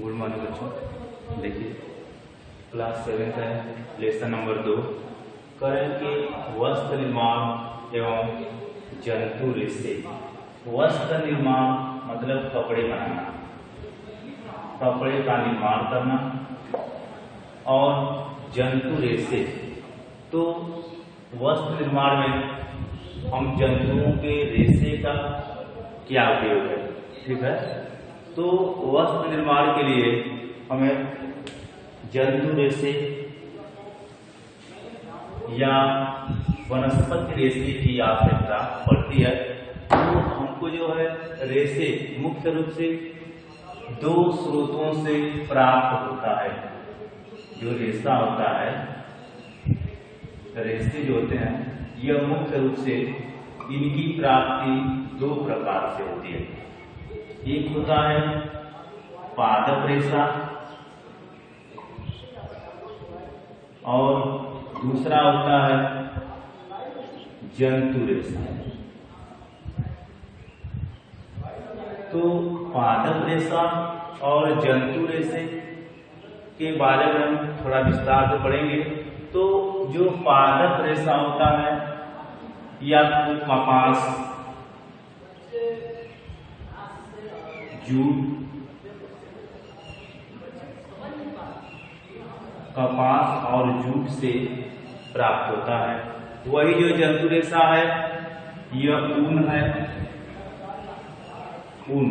Good morning बच्चों। देखिए class 7 का है, लेसन नंबर 2 करण के वस्त्र निर्माण एवं जंतु रेशे। वस्त्र निर्माण मतलब कपड़े बनाना, कपड़े का निर्माण करना, और जंतु रेशे तो वस्त्र निर्माण में हम जंतुओं के रेशे का क्या उपयोग है, ठीक है। तो वस्त्र निर्माण के लिए हमें जंतु रेशे या वनस्पति रेशे की आवश्यकता पड़ती है। तो हमको जो है रेशे मुख्य रूप से दो स्रोतों से प्राप्त होता है। जो रेशा होता है, रेशे जो होते हैं, यह मुख्य रूप से इनकी प्राप्ति दो प्रकार से होती है। एक होता है पादप रेशा और दूसरा होता है जंतु रेशा। तो पादप रेशा और जंतु रेशे के बारे में हम थोड़ा विस्तार से पढ़ेंगे। तो जो पादप रेशा होता है या तो कपास, जूट, कपास और जूट से प्राप्त होता है। वही जो जंतु रेशा है यह ऊन है, ऊन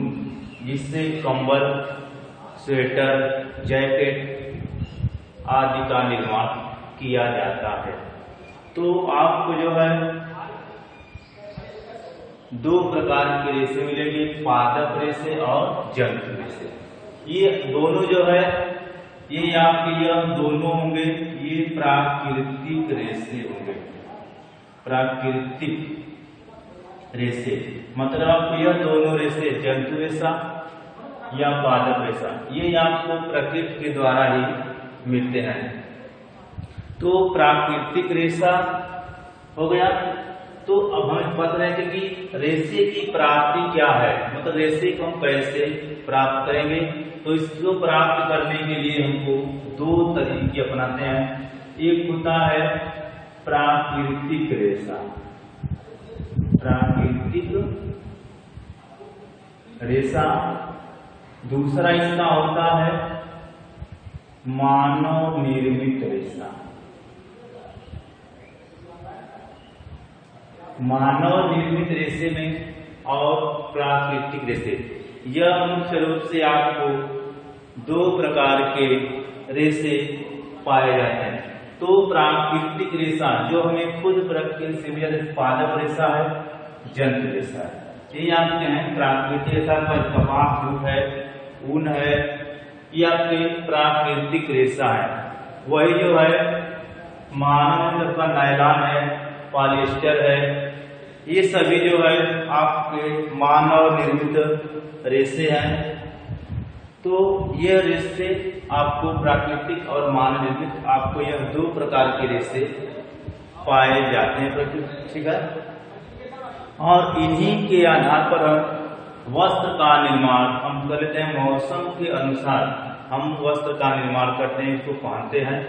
जिससे कंबल, स्वेटर, जैकेट आदि का निर्माण किया जाता है। तो आपको जो है दो प्रकार के रेशे मिलेंगे, पादप रेशे और जंतु रेशे। ये दोनों जो है ये आपके यह दोनों होंगे, ये प्राकृतिक रेशे होंगे। प्राकृतिक रेशे मतलब आपको यह दोनों रेशे जंतु रेशा या पादप रेशा ये आपको प्रकृति के द्वारा ही मिलते हैं। तो प्राकृतिक रेशा हो गया। तो अब हमें पता है कि रेशे की प्राप्ति क्या है, मतलब रेशे को हम कैसे प्राप्त करेंगे। तो इसको प्राप्त करने के लिए हमको दो तरीके अपनाते हैं। एक होता है प्राकृतिक रेशा, प्राकृतिक रेशा। दूसरा इसका होता है मानव निर्मित रेशा। मानव निर्मित रेशे में और प्राकृतिक रेशे, यह मुख्य रूप से आपको दो प्रकार के रेशे पाए जाते हैं। तो प्राकृतिक रेशा जो हमें खुद प्रकृति से मिला, पादप रेशा है, जंतु रेशा है। ये आपके हैं प्राकृतिक रेशा पर कपास, जूट है, ऊन है, ये आपके प्राकृतिक रेशा है। वही जो है मानव का नायलॉन है, पॉलिएस्टर है, ये सभी जो है आपके मानव निर्मित रेशे हैं। तो ये रेशे आपको प्राकृतिक और मानव निर्मित, आपको यह दो प्रकार के रेशे पाए जाते हैं प्रकृति, ठीक है। और इन्हीं के आधार पर हम वस्त्र का निर्माण हम कर लेते हैं। मौसम के अनुसार हम वस्त्र का निर्माण करते हैं, इसको पहनते हैं।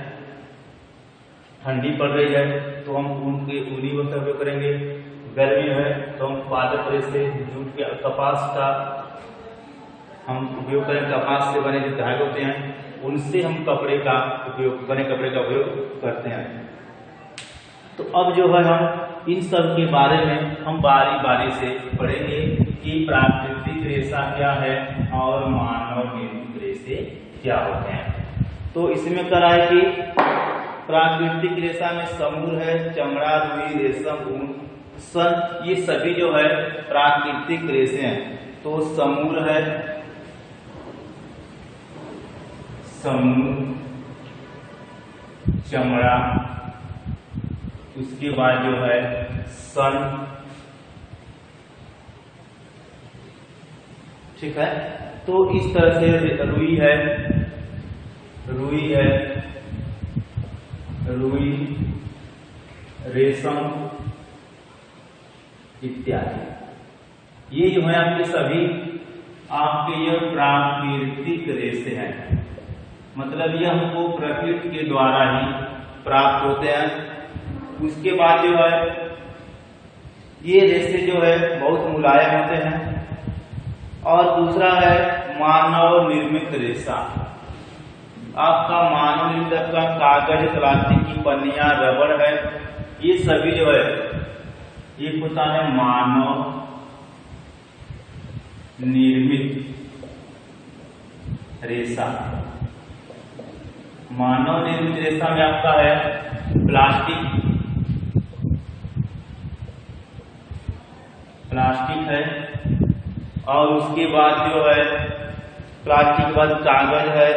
ठंडी पड़ रही है तो हम ऊनी वस्त्र उपयोग करेंगे, गर्मी है तो हम पादप रेशे, जूट के, कपास का हम उपयोग करें। कपास से बने जो धागे होते हैं उनसे हम कपड़े का उपयोग, बने कपड़े का उपयोग करते हैं। तो अब जो है हम इन सब के बारे में हम बारी बारी से पढ़ेंगे कि प्राकृतिक रेशा क्या है और मानव निर्मित रेशे क्या होते हैं। तो इसमें कराए कि प्राकृतिक रेशा में समूर है, चमड़ा, रुई, रेशम, ऊन, सन, ये सभी जो है प्राकृतिक रेशे हैं। तो समूर है, समूर, चमड़ा, उसके बाद जो है सन, ठीक है। तो इस तरह से रुई है, रुई है, रुई, रेशम इत्यादि, ये जो है आपके सभी आपके यह प्राकृतिक रेशे हैं, मतलब यह हमको प्रकृति के द्वारा ही प्राप्त होते हैं। उसके बाद जो है ये रेशे जो है बहुत मुलायम होते हैं। और दूसरा है मानव निर्मित रेशा। आपका मानव निर्मित का कागज, प्लास्टिक की पन्नियां, रबड़ है, ये सभी जो है ये होता है मानव निर्मित रेशा। मानव निर्मित रेशा में आपका है प्लास्टिक है, और उसके बाद जो है प्लास्टिक के बाद कागज है,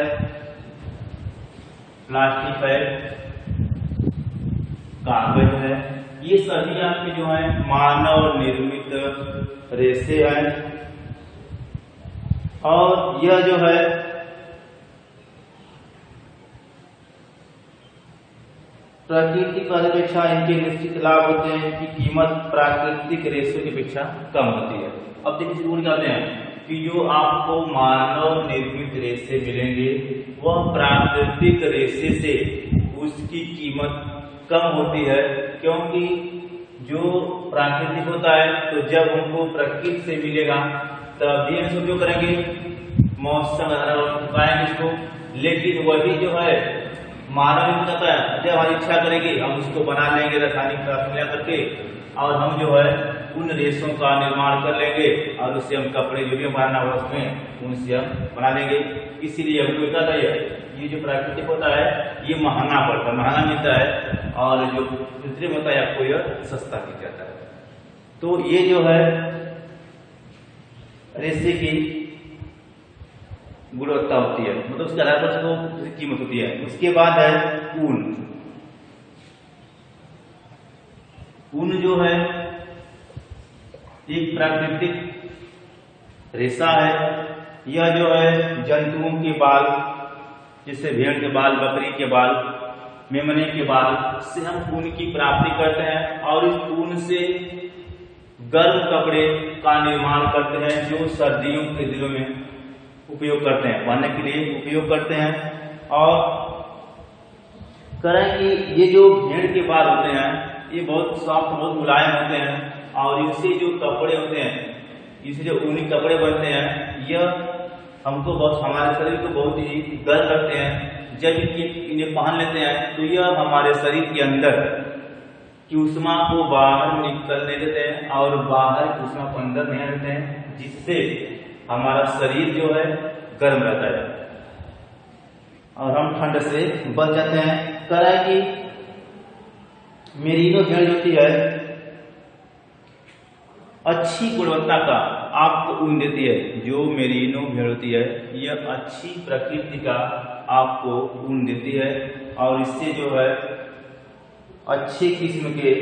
प्लास्टिक है, कागज है, ये सभी आपके जो है मानव निर्मित रेशे हैं। और यह जो है प्राकृतिक अपेक्षा इनके निश्चित लाभ होते हैं कि कीमत प्राकृतिक रेशों की अपेक्षा कम होती है। अब देखिए क्या कहते हैं कि जो आपको मानव निर्मित रेशे मिलेंगे वह प्राकृतिक रेशे से उसकी कीमत कम होती है, क्योंकि जो प्राकृतिक होता है तो जब हमको प्रकृति से मिलेगा तब भी हम उपयोग करेंगे, मौसम पाएंगे इसको। लेकिन वही जो है मानव निर्मित होता है, जब हमारी इच्छा करेगी हम उसको बना लेंगे रासायनिक पदार्थ मिला करके, और हम जो है उन रेशों का निर्माण कर लेंगे और उससे हम कपड़े जो भी बनाना हो उसमें उनसे हम बना लेंगे। इसीलिए हमको क्या है ये जो प्राकृतिक होता है ये महंगा पड़ता है, महंगा मिलता है, और जो कृत्रिम होता है आपको यह सस्ता मिल जाता है। तो ये जो है रेशे की गुणवत्ता होती है, मतलब उसके आधार पर उसको कीमत होती है। उसके बाद है ऊन। ऊन जो है एक प्राकृतिक रेशा है। यह जो है जंतुओं के बाल, जैसे भेड़ के बाल, बकरी के बाल, मेमने के बाल से हम ऊन की प्राप्ति करते हैं, और इस ऊन से गर्म कपड़े का निर्माण करते हैं जो सर्दियों के दिनों में उपयोग करते हैं, पहनने के लिए उपयोग करते हैं। और करें कि ये जो भेड़ के बाल होते हैं ये बहुत सॉफ्ट, बहुत मुलायम होते हैं, और इनसे जो कपड़े होते हैं, इससे जो ऊनी कपड़े बनते हैं, यह हमको बहुत, हमारे शरीर को बहुत ही गर्म रखते हैं। जब इन्हें पहन लेते हैं तो यह हमारे शरीर के अंदर की ऊष्मा को बाहर निकलने देते हैं, और बाहर की ऊष्मा को अंदर नहीं देते हैं, जिससे हमारा शरीर जो है गर्म रहता है और हम ठंड से बच जाते हैं। कह कि मेरिनो भेड़ होती है अच्छी गुणवत्ता का आपको ऊन देती है। जो मेरिनो भेड़ होती है यह अच्छी प्रकृति का आपको ऊन देती है, और इससे जो है अच्छी किस्म के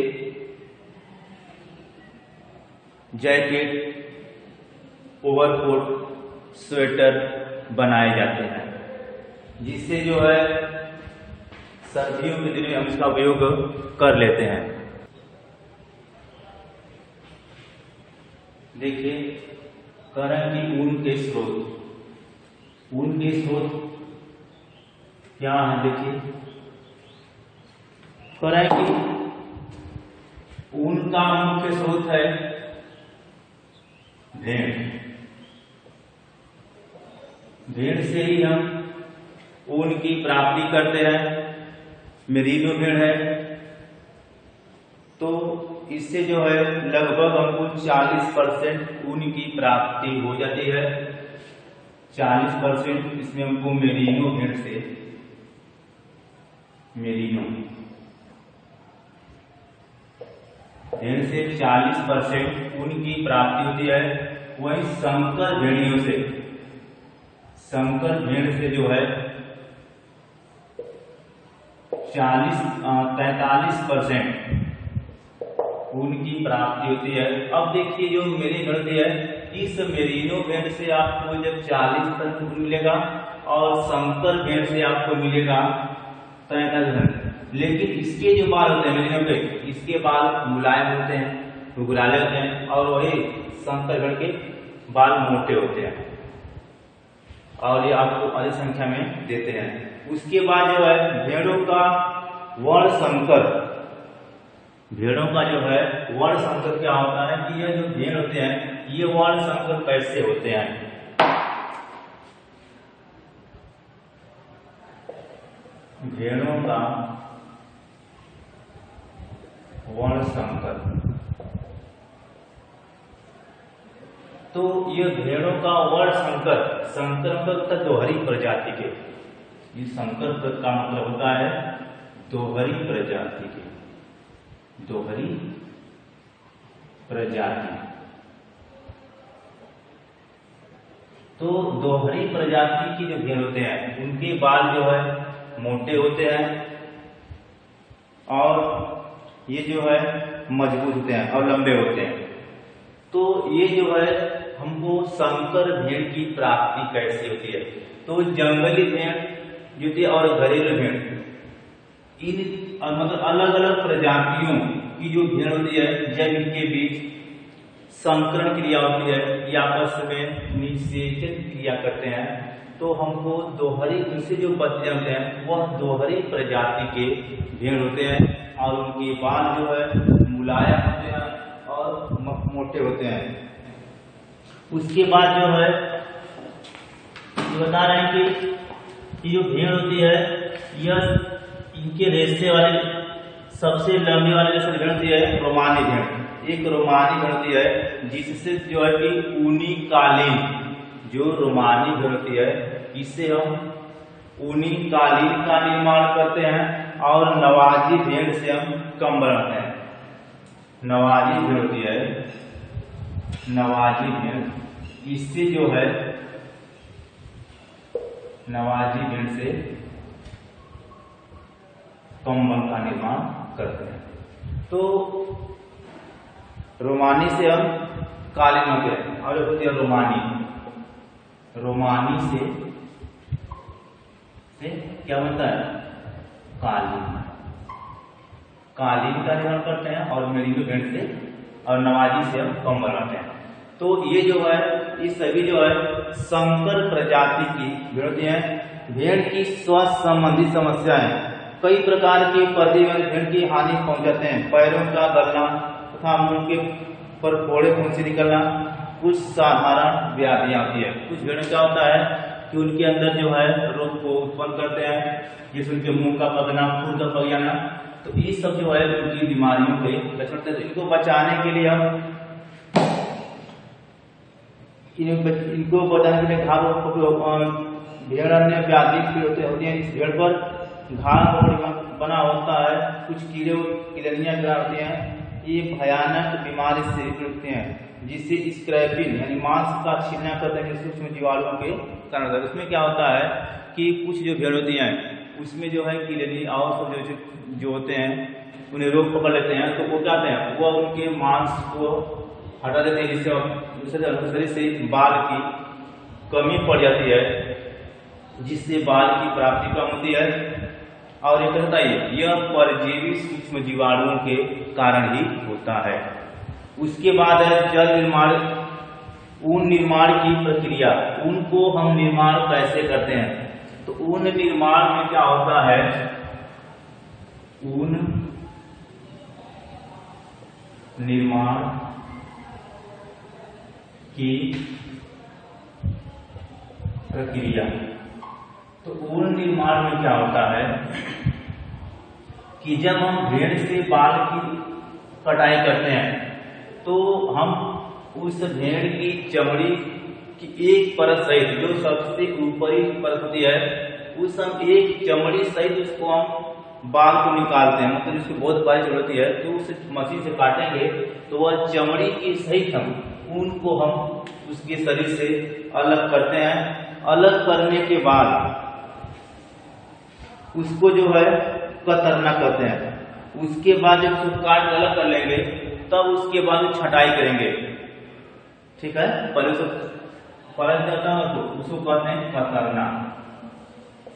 जैकेट, ओवरकोट, स्वेटर बनाए जाते हैं, जिससे जो है सर्दियों के दिन में हम इसका उपयोग कर लेते हैं। देखिए करें कि ऊन के स्रोत, ऊन के स्रोत क्या है। देखिए करें कि ऊन का मुख्य स्रोत है भेड़। भेड़ से ही हम ऊन की प्राप्ति करते हैं। मेरिनो भेड़ है तो इससे जो है लगभग हमको 40% ऊन की प्राप्ति हो जाती है। 40% इसमें हमको मेरिनो भेड़ से, मेरिनो भेड़ से 40% ऊन की प्राप्ति होती है। वही संकर भेड़ियों से, संकर भेड़ से जो है 43% ऊन की प्राप्ति होती है। अब देखिए जो मेरी भेड़ है, इस मेरिनो भेड़ से आपको जब 40% ऊन मिलेगा और संकर भेड़ से आपको मिलेगा 43%। लेकिन इसके जो बाल होते हैं मेरिनो के, इसके बाल मुलायम होते हैं, गुलाले होते हैं, और वही संकर भेड़ के बाल मोटे होते हैं। और ये आपको अधिक संख्या में देते हैं। उसके बाद जो है भेड़ों का वर्ण संकर। भेड़ों का जो है वर्ण संकर क्या होता है कि ये जो भेड़ होते हैं ये वर्ण संकर कैसे होते हैं। भेड़ों का वर्ण संकर, तो ये भेड़ों का वर्ण संकर, संकर दोहरी प्रजाति के, ये संकर का मतलब होता है दोहरी प्रजाति के, दोहरी प्रजाति। तो दोहरी प्रजाति की जो भेड़ होते हैं उनके बाल जो है मोटे होते हैं और ये जो है मजबूत होते हैं और लंबे होते हैं। तो ये जो है हमको संकर भेड़ की प्राप्ति कैसे होती है, तो जंगली भेड़ जो थी और घरेलू भेड़, इन मतलब अलग अलग प्रजातियों की जो भेड़ होती है जब इनके बीच संकरण क्रिया होती है, ये आपस में निषेचन क्रिया करते हैं, तो हमको दोहरी, इनसे जो बच्चे होते हैं वह दोहरी प्रजाति के भेड़ होते हैं और उनके बाल जो है मुलायम होते हैं और मोटे होते हैं। उसके बाद जो है ये बता रहे हैं कि जो भेड़ होती है यह इनके रेशे वाले सबसे लंबे वाले जो भेड़ होती है रोमानी भेड़, एक रोमानी भेड़ होती है जिससे जो है कि ऊनी कालीन, जो रोमानी भेड़ होती है इससे हम ऊनी कालीन का निर्माण करते हैं और नवाजी भेड़ से हम कंबल बनाते हैं। नवाजी भेड़ होती है, नवाजी भेड़, इससे जो है नवाजी भेड़ से कंबल का निर्माण करते हैं। तो रोमानी से हम कालीन होते हैं और होती है रोमानी, रोमानी से क्या बनता है कालीन, कालीन का निर्माण करते हैं और मेरिनो भेड़ से और नवाजी से हम कंबल बनाते हैं। तो ये जो है ये सभी जो है संकर प्रजाति की भेड़ होती हैं। भेड़ की स्वास्थ्य संबंधी समस्याएं, कई प्रकार के प्रतिबंध भेड़ की हानि पहुंचाते हैं, पैरों का गलना तथा मुंह के पर फोड़े फुंसी निकलना कुछ साधारण व्याधियां होती है। कुछ भेड़ क्या होता है कि उनके अंदर जो है रोग को उत्पन्न करते हैं, जैसे उनके मुंह का पकना, खुर का पक जाना, तो ये सब जो है उनकी बीमारियों के लक्षण थे। इनको बचाने के लिए हम इनको बचाने के लिए भेड़ अन्य व्याधि होती है। इस भेड़ पर घाव बना होता है, कुछ कीड़े किलनियां होती हैं, ये भयानक बीमारी से जुड़ते हैं जिससे स्क्रैपिंग यानी मांस का छीलना करते हैं सूक्ष्म जीवाणुओं के कारण। उसमें क्या होता है कि कुछ जो भेड़ होती हैं उसमें जो है किलनी और सब जो होते हैं उन्हें रोग पकड़ लेते हैं, तो वो क्या करते हैं वो उनके मांस को हटा देते हैं, जिससे शरीर से बाल की कमी पड़ जाती है, जिससे बाल की प्राप्ति कम होती है। और ये कहता है यह परजीवी सूक्ष्म जीवाणुओं के कारण ही होता है। उसके बाद है जल निर्माण, ऊन निर्माण की प्रक्रिया। ऊन को हम निर्माण कैसे करते हैं, तो ऊन निर्माण में क्या होता है, ऊन निर्माण की प्रक्रिया। तो ऊन निर्माण में क्या होता है कि जब हम भेड़ से बाल की कटाई करते हैं तो हम उस भेड़ की चमड़ी की एक परत सहित, जो सबसे ऊपरी परत होती है, उस हम एक चमड़ी सहित उसको हम बाल को निकालते हैं, मतलब जिसको बहुत बारीक चमड़ी होती है, तो उस मशीन से काटेंगे तो वह चमड़ी की सहित हम ऊन को हम उसके शरीर से अलग करते हैं। अलग करने के बाद उसको जो है कतरना करते हैं। उसके बाद जब उसको काट अलग कर लेंगे तब उसके बाद छटाई करेंगे, ठीक है। पहले परत जाता है तो उसको कहते हैं कतरना।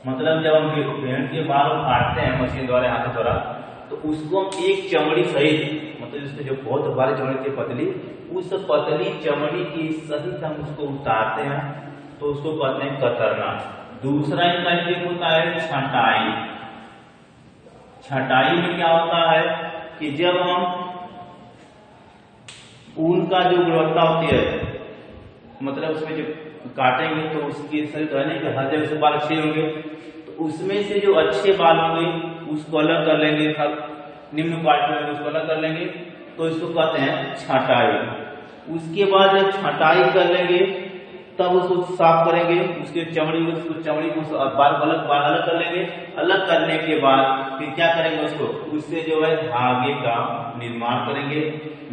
मतलब जब हम भेड़ के बाल काटते हैं मशीन द्वारा, हाथ द्वारा, तो उसको हम एक चमड़ी सहित, मतलब उसकी जो बहुत बारीक चमड़ी थी पतली, उस पतली चमड़ी की सहित हम उसको उतारते हैं तो उसको कहते हैं कतरना। दूसरा इनका स्टेप होता है छंटाई। छंटाई में क्या होता है कि जब हम ऊन का जो गुणवत्ता होती है, मतलब उसमें जो काटेंगे तो उसकी रहने के हर जगह से बाल अच्छे होंगे, तो उसमें से जो अच्छे बाल होंगे उसको अलग कर लेंगे, निम्न क्वालिटी में उसको अलग कर लेंगे, तो इसको कहते हैं छंटाई। उसके बाद जब छंटाई कर लेंगे तब उसको साफ करेंगे, उसके चमड़ी को बाल अलग कर लेंगे। अलग करने के बाद फिर क्या करेंगे, उससे जो है धागे का निर्माण करेंगे।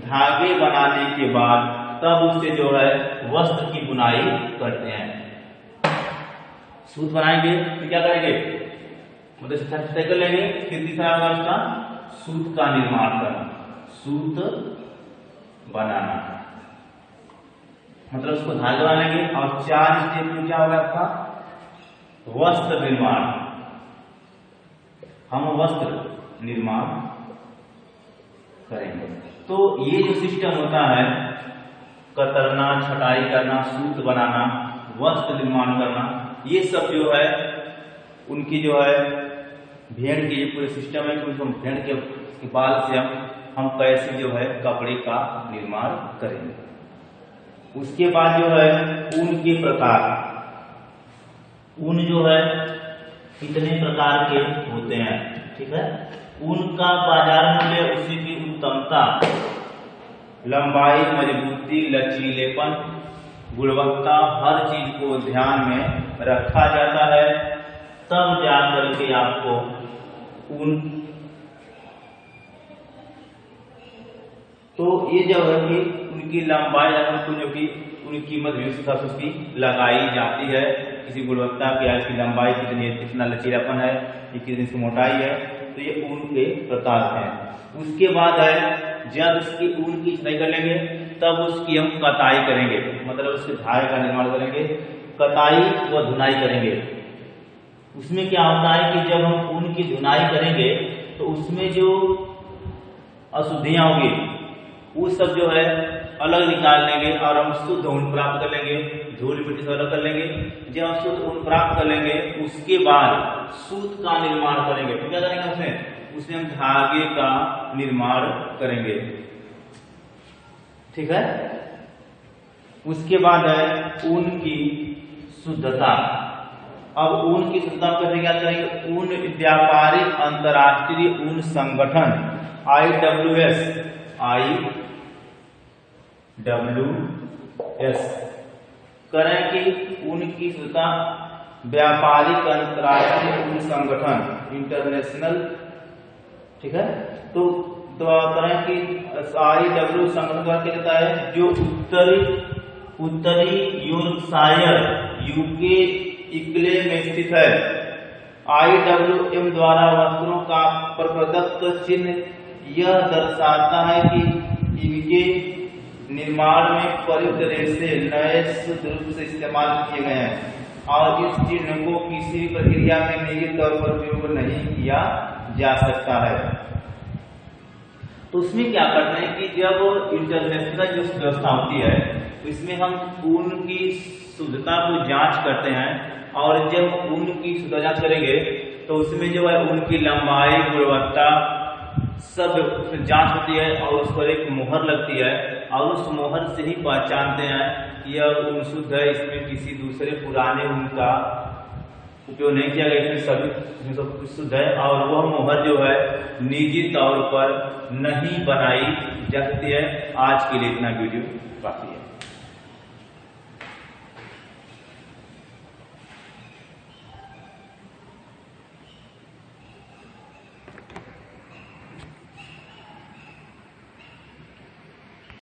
धागे बनाने के बाद तब उससे जो है वस्त्र की बुनाई करते हैं। सूत बनाएंगे फिर क्या करेंगे, मतलब तय कर लेंगे। फिर तीसरा होगा उसका सूत का निर्माण करना, सूत बनाना, मतलब उसको धागे बना लेंगे। और 4 स्टेप में क्या होगा आपका वस्त्र निर्माण। हम वस्त्र निर्माण करेंगे। तो ये जो सिस्टम होता है, कतरना, छटाई करना, सूत बनाना, वस्त्र निर्माण करना, ये सब जो है उनकी जो है भेड़ की पूरे सिस्टम है। उनको भेड़ के बाल से हम कैसे जो है कपड़े का निर्माण करेंगे। उसके बाद जो है ऊन के प्रकार। ऊन जो है कितने प्रकार के होते हैं, ठीक है। ऊन का बाजार मूल्य, उसी की उत्तमता, लंबाई, मजबूती, लचीलेपन, गुणवत्ता, हर चीज को ध्यान में रखा जाता है। तब जाकर के आपको ऊन, तो ये जो है कि उनकी लंबाई जो कि उनकी कीमत भी उस हिसाब से उसकी लगाई जाती है। किसी गुणवत्ता की इसकी लंबाई कितनी है, कितना लचीलापन है, कितनी इसकी मोटाई है, तो ये ऊन के प्रकार हैं। उसके बाद है जब उसकी ऊन की छटाई कर लेंगे तब उसकी हम कताई करेंगे, मतलब उसके धागे का निर्माण करेंगे। कताई व धुनाई करेंगे। उसमें क्या होता है कि जब हम ऊन की धुनाई करेंगे तो उसमें जो अशुद्धियां होंगी वो सब जो है अलग निकाल लेंगे और हम शुद्ध ऊन प्राप्त कर लेंगे। धूल मिट्टी से अलग कर लेंगे। जब हम शुद्ध ऊन प्राप्त कर लेंगे उसके बाद सूत का निर्माण करेंगे। तो क्या करेंगे, उसमें हम धागे का निर्माण करेंगे, ठीक है। उसके बाद है ऊन की शुद्धता। अब ऊन की शुद्धता कैसे क्या करेंगे, ऊन व्यापारिक अंतर्राष्ट्रीय ऊन संगठन IWS करें कि ऊन की शुद्धता व्यापारिक अंतर्राष्ट्रीय ऊन संगठन इंटरनेशनल, ठीक है। तो करें कि IW संगठन क्या कहता है, जो उत्तरी योर्कशायर UK इक्ले में स्थित है। IWM द्वारा वस्त्रों का प्रदत्त चिन्ह यह दर्शाता है कि इनके निर्माण में प्रयुक्त रेशे नए शुद्ध रूप से इस्तेमाल किए गए हैं और इस चिन्ह को किसी भी प्रक्रिया में निजी तौर पर उपयोग नहीं किया जा सकता है। तो उसमें क्या करते हैं कि जब इंटरनेशनल जो व्यवस्था होती है इसमें हम ऊन की शुद्धता को जांच करते हैं, और जब ऊन की शुद्धता जांच करेंगे तो उसमें जो है उनकी लंबाई, गुणवत्ता सब जांच होती है और उस पर एक मोहर लगती है और उस मोहर से ही पहचानते हैं कि यह ऊन शुद्ध है, इसमें किसी दूसरे पुराने ऊन का उपयोग नहीं किया गया, इसमें सब कुछ शुद्ध है। और वह मोहर जो है निजी तौर पर नहीं बनाई जा सकती है। आज के लिए इतना वीडियो काफी है।